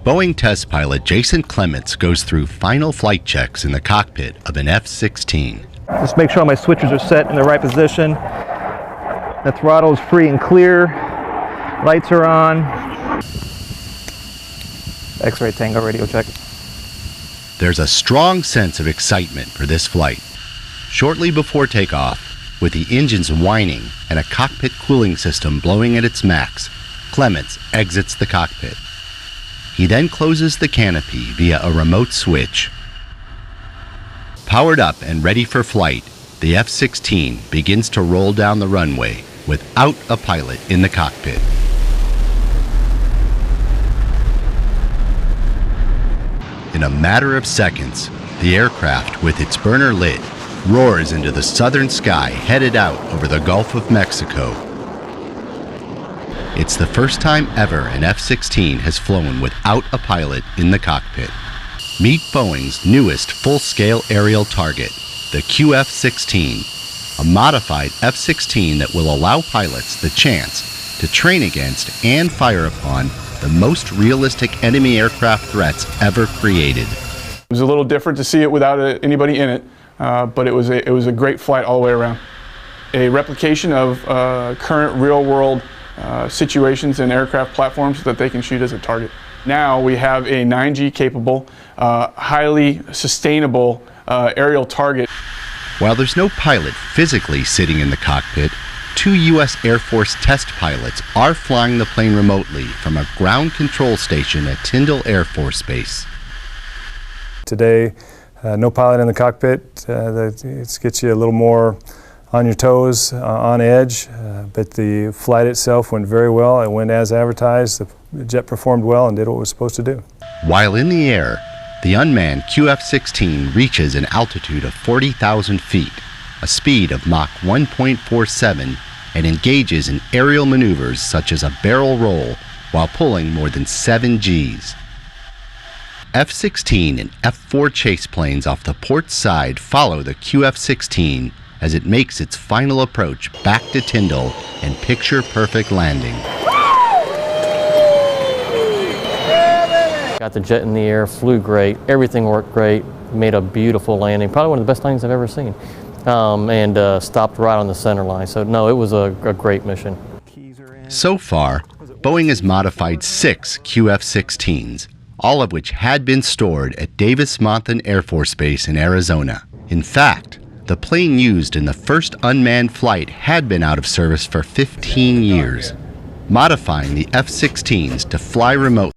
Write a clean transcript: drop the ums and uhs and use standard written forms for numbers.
Boeing test pilot Jason Clements goes through final flight checks in the cockpit of an F-16. Just make sure all my switches are set in the right position. The throttle is free and clear. Lights are on. X-ray Tango radio check. There's a strong sense of excitement for this flight. Shortly before takeoff, with the engines whining and a cockpit cooling system blowing at its max, Clements exits the cockpit. He then closes the canopy via a remote switch. Powered up and ready for flight, the F-16 begins to roll down the runway without a pilot in the cockpit. In a matter of seconds, the aircraft, with its burner lit, roars into the southern sky headed out over the Gulf of Mexico. It's the first time ever an F-16 has flown without a pilot in the cockpit. Meet Boeing's newest full-scale aerial target, the QF-16, a modified F-16 that will allow pilots the chance to train against and fire upon the most realistic enemy aircraft threats ever created. It was a little different to see it without anybody in it, but it was a great flight all the way around. A replication of current real-world situations and aircraft platforms that they can shoot as a target. Now we have a 9G capable, highly sustainable aerial target. While there's no pilot physically sitting in the cockpit, 2 U.S. Air Force test pilots are flying the plane remotely from a ground control station at Tyndall Air Force Base. Today, no pilot in the cockpit. It gets you a little more on your toes, on edge, but the flight itself went very well. It went as advertised. The jet performed well and did what it was supposed to do. While in the air, the unmanned QF-16 reaches an altitude of 40,000 feet, a speed of Mach 1.47, and engages in aerial maneuvers such as a barrel roll while pulling more than 7 Gs. F-16 and F-4 chase planes off the port side follow the QF-16 as it makes its final approach back to Tyndall and picture-perfect landing. Got the jet in the air, flew great, everything worked great, made a beautiful landing, probably one of the best landings I've ever seen, and stopped right on the center line. So no, it was a great mission. So far, Boeing has modified 6 QF-16s, all of which had been stored at Davis-Monthan Air Force Base in Arizona. In fact, the plane used in the first unmanned flight had been out of service for 15 years. Modifying the F-16s to fly remotely